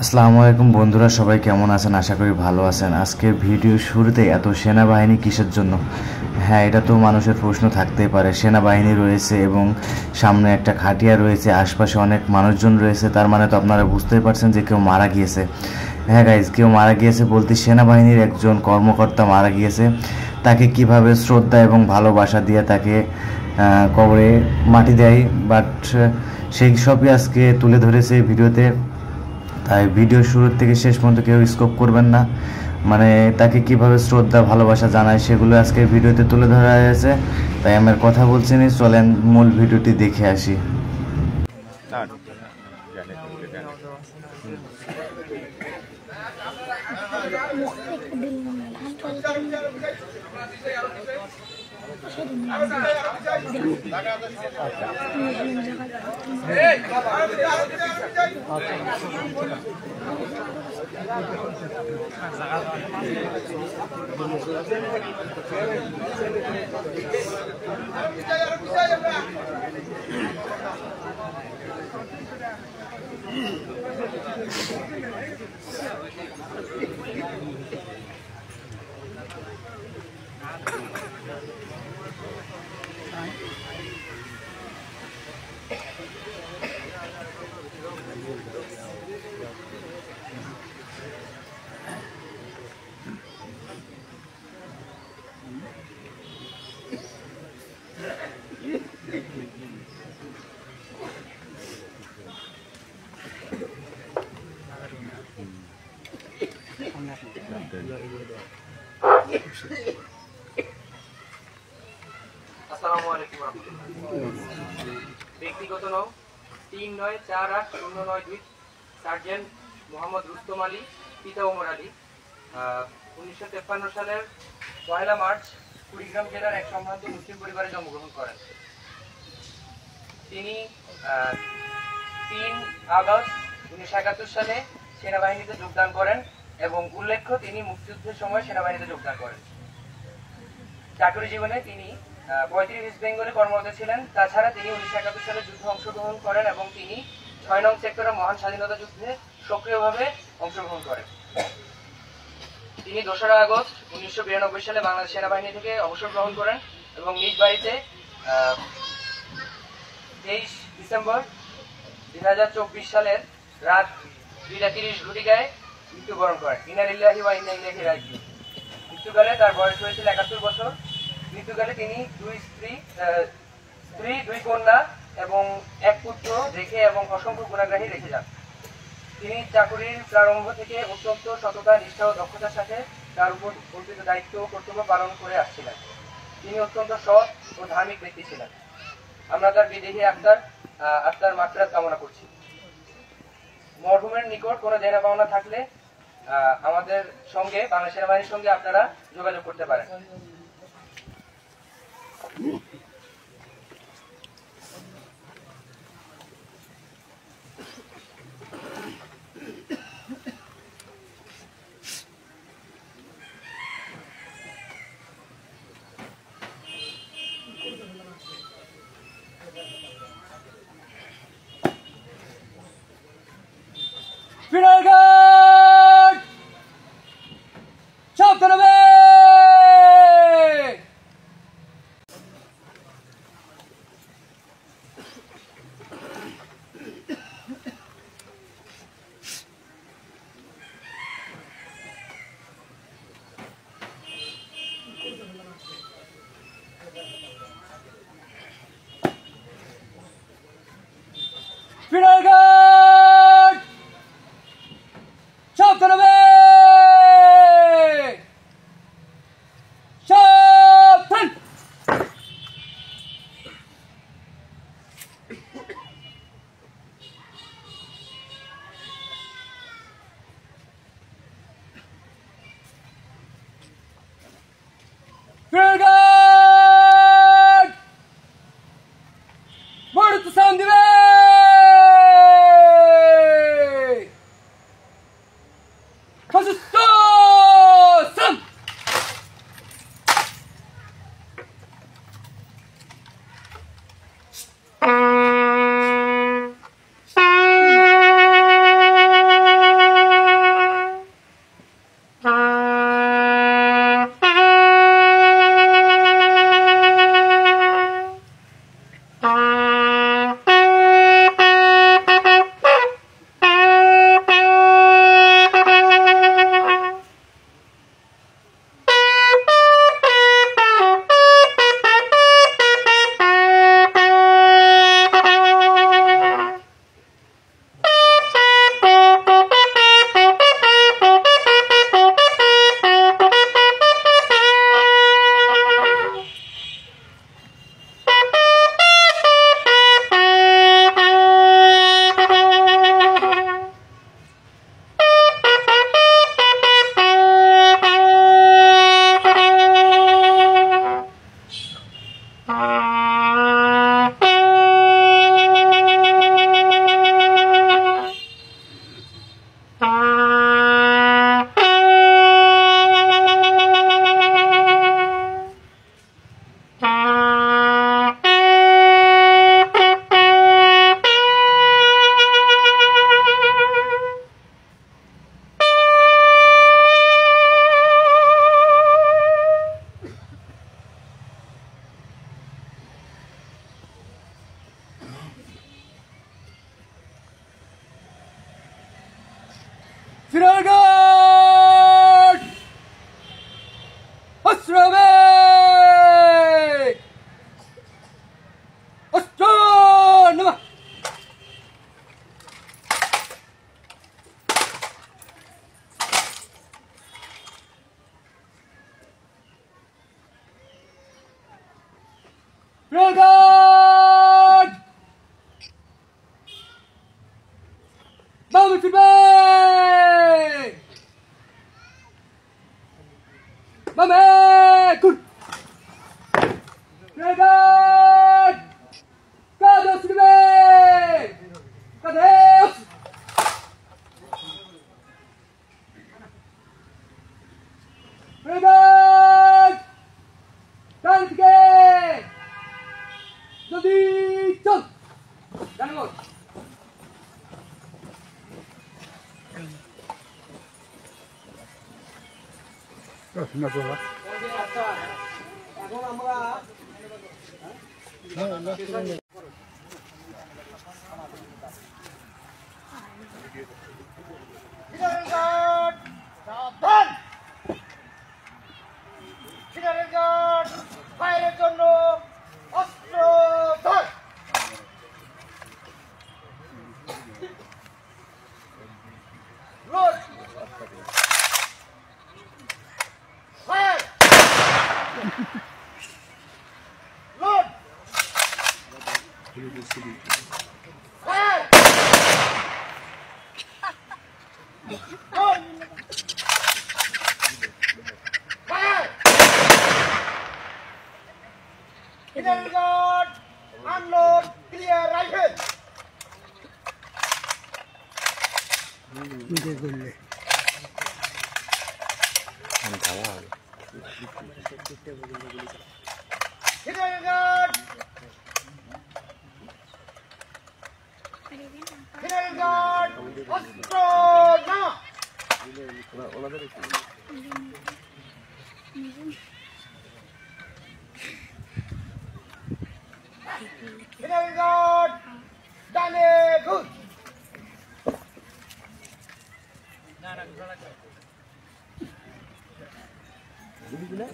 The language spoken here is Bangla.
আসসালামু আলাইকুম বন্ধুরা, সবাই কেমন আছেন? আশা করি ভালো আছেন। আজকের ভিডিও শুরুতে এত সেনাবাহিনী কিসের জন্য? হ্যাঁ, এটা তো মানুষের প্রশ্ন থাকতেই পারে। সেনাবাহিনী রয়েছে এবং সামনে একটা খাটিয়া রয়েছে, আশপাশে অনেক মানুষজন রয়েছে, তার মানে তো আপনারা বুঝতেই পারছেন যে কেউ মারা গিয়েছে। হ্যাঁ গাইজ, কেউ মারা গিয়েছে বলতে সেনাবাহিনীর একজন কর্মকর্তা মারা গিয়েছে। তাকে কিভাবে শ্রদ্ধা এবং ভালোবাসা দিয়ে তাকে কবরে মাটি দেয়, বাট সেই সবই আজকে তুলে ধরেছে ভিডিওতে। তাই ভিডিও শুরু থেকে শেষ পর্যন্ত কেউ স্কিপ করবেন না। মানে তাকে কিভাবে শ্রদ্ধা ভালোবাসা জানায় সেগুলো আজকে ভিডিওতে তুলে ধরা হয়েছে। তাই আমার কথা বলছি না, চলেন মূল ভিডিওটি দেখে আসি। আসসালামু আলাইকুম ব্যক্তিগত নাম ৩৯৪৮০৯২ সার্জেন্ট মোহাম্মদ রুস্তম আলী, পিতা ওমর আলী। 1953 সালের 1 মার্চ কুড়িগ্রাম জেলার এক সম্ভ্রান্ত মুসলিম পরিবারে জন্মগ্রহণ করেন। তিনি 3 আগস্ট 1971 সালে সেনাবাহিনীতে যোগদান করেন এবং উল্লেখ্য তিনি মুক্তিযুদ্ধের সময় সেনাবাহিনীতে যোগদান করেন। চাকরি জীবনে তিনি 35 ইস্ট বেঙ্গলে কর্মরত ছিলেন। তাছাড়া তিনি 1971 সালে যুদ্ধে অংশগ্রহণ করেন এবং তিনি 6 নং সেক্টরে মহান স্বাধীনতা যুদ্ধে সক্রিয়ভাবে অংশগ্রহণ করেন। তিনি 2 আগস্ট 1992 সালে বাংলাদেশ সেনাবাহিনী থেকে অবসর গ্রহণ করেন এবং নিজ বাড়িতে 23 ডিসেম্বর 2024 সালের রাত 2:30 ঘটিকায় মৃত্যুবরণ করেন। ইন্না লিল্লাহি ওয়া ইন্না ইলাইহি রাজিউন। মৃত্যুকালে তার বয়স হয়েছিল 71 বছর। মৃত্যুকালে তিনি 2 স্ত্রী, 2 কন্যা এবং 1 পুত্র রেখে এবং অসংখ্য গুণাগ্রাহী রেখে যান। তিনি চাকরির প্রারম্ভ থেকে অত্যন্ত সততা, নিষ্ঠা ও দক্ষতার সাথে তার উপর অর্পিত দায়িত্ব ও কর্তব্য পালন করে আসছিলেন। তিনি অত্যন্ত সৎ ও ধার্মিক ব্যক্তি ছিলেন। আমরা তার বিদেহী আত্মার মাগফিরাত কামনা করছি। মরহুমের নিকট কোনো দেনা পাওনা থাকলে আমাদের সঙ্গে, বাংলাদেশ সেনাবাহিনীর সঙ্গে আপনারা যোগাযোগ করতে পারেন। Fragard! Astronomik! Astronomer! Fragard! Vamos to bed! Mame! Good! Fragard! Cadeus to bed! Cadeus! Fragard! Stand again! Jodi! Chal! Jangan. সাবধান সিনারের গার্ড ফায়ারের জন্য অস্ত্র ধর load fire load fire load Fire! Signal guard, unload, clear rifle. Signal guard. Signal guard, অস্ত্র না। Signal guard, ডানে ঘুর। না